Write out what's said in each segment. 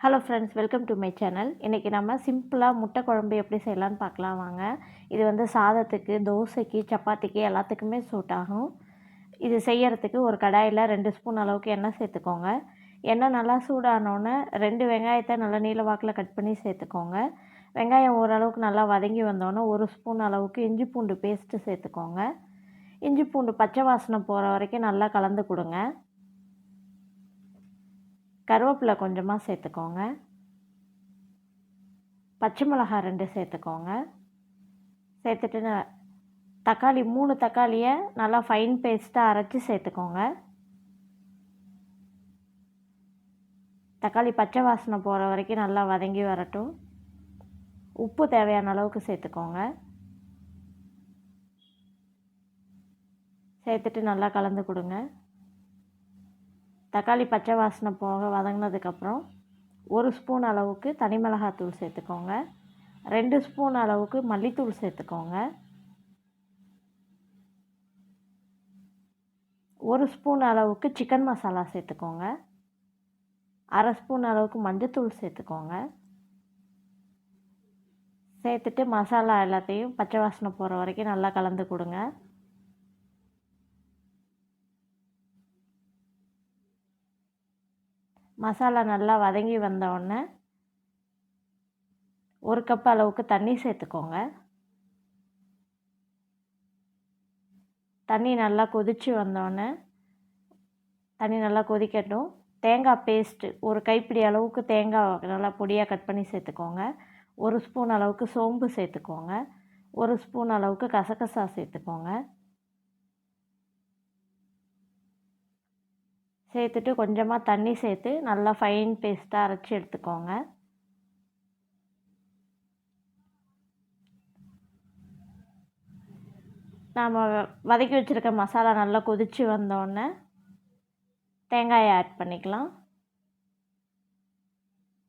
Hello friends, welcome to my channel. இன்றைக்கி நம்ம சிம்பிளாக முட்டை குழம்பு எப்படி செய்யலான்னு பார்க்கலாம் வாங்க. இது வந்து சாதத்துக்கு, தோசைக்கு, சப்பாத்திக்கு எல்லாத்துக்குமே சூட் ஆகும். இது செய்யறதுக்கு ஒரு கடாயில் 2 ஸ்பூன் அளவுக்கு எண்ணெய் சேர்த்துக்கோங்க. எண்ணெய் நல்லா சூடானோடனே 2 வெங்காயத்தை நல்லா நீல வாக்கில் கட் பண்ணி சேர்த்துக்கோங்க. வெங்காயம் ஓரளவுக்கு நல்லா வதங்கி வந்தோடனே 1 ஸ்பூன் அளவுக்கு இஞ்சி பூண்டு பேஸ்ட்டு சேர்த்துக்கோங்க. இஞ்சி பூண்டு பச்சை வாசனை போகிற வரைக்கும் நல்லா கலந்து கொடுங்க. கருவேப்பிலை கொஞ்சமாக சேர்த்துக்கோங்க. பச்சை மிளகாய் 2 சேர்த்துக்கோங்க. சேர்த்துட்டு தக்காளி 3 தக்காளியை நல்லா ஃபைன் பேஸ்ட்டாக அரைச்சி சேர்த்துக்கோங்க. தக்காளி பச்சை வாசனை போகிற வரைக்கும் நல்லா வதங்கி வரட்டும். உப்பு தேவையான அளவுக்கு சேர்த்துக்கோங்க. சேர்த்துட்டு நல்லா கலந்து கொடுங்க. தக்காளி பச்சை வாசனை போக வதங்கினதுக்கப்புறம் 1 ஸ்பூன் அளவுக்கு தனி மிளகாத்தூள் சேர்த்துக்கோங்க. 2 ஸ்பூன் அளவுக்கு மல்லித்தூள் சேர்த்துக்கோங்க. 1 ஸ்பூன் அளவுக்கு சிக்கன் மசாலா சேர்த்துக்கோங்க. 1/2 ஸ்பூன் அளவுக்கு மஞ்சத்தூள் சேர்த்துக்கோங்க. சேர்த்துட்டு மசாலா எல்லாத்தையும் பச்சை வாசனை போகிற வரைக்கும் நல்லா கலந்து கொடுங்க. மசாலா நல்லா வதங்கி வந்தோடனே 1 கப் அளவுக்கு தண்ணி சேர்த்துக்கோங்க. தண்ணி நல்லா கொதித்து வந்தோடனே தண்ணி நல்லா கொதிக்கட்டும். தேங்காய் பேஸ்ட்டு 1 கைப்பிடி அளவுக்கு தேங்காய் நல்லா பொடியாக கட் பண்ணி சேர்த்துக்கோங்க. 1 ஸ்பூன் அளவுக்கு சோம்பு சேர்த்துக்கோங்க. 1 ஸ்பூன் அளவுக்கு கசகசா சேர்த்துக்கோங்க. சேர்த்துட்டு கொஞ்சமாக தண்ணி சேர்த்து நல்லா ஃபைன் பேஸ்ட்டாக அரைச்சி எடுத்துக்கோங்க. நாம் வதக்கி வச்சுருக்க மசாலா நல்லா கொதித்து வந்தோடனே தேங்காயை ஆட் பண்ணிக்கலாம்.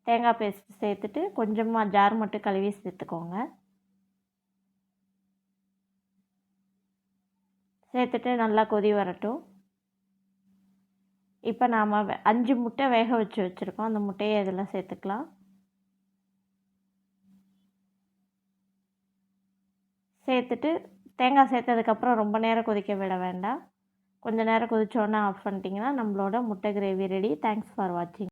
தேங்காய் பேஸ்ட் சேர்த்துட்டு கொஞ்சமாக ஜார் மட்டும் கழுவி சேர்த்துக்கோங்க. சேர்த்துட்டு நல்லா கொதி வரட்டும். இப்போ நாம் 5 முட்டை வேக வச்சுருக்கோம். அந்த முட்டையை இதில் சேர்த்துக்கலாம். சேர்த்துட்டு தேங்காய் சேர்த்ததுக்கப்புறம் ரொம்ப நேரம் கொதிக்க விட வேண்டாம். கொஞ்சம் நேரம் கொதித்தோடனே ஆஃப் பண்ணிட்டிங்கன்னா நம்மளோட முட்டை கிரேவி ரெடி. தேங்க்ஸ் ஃபார் வாட்சிங்.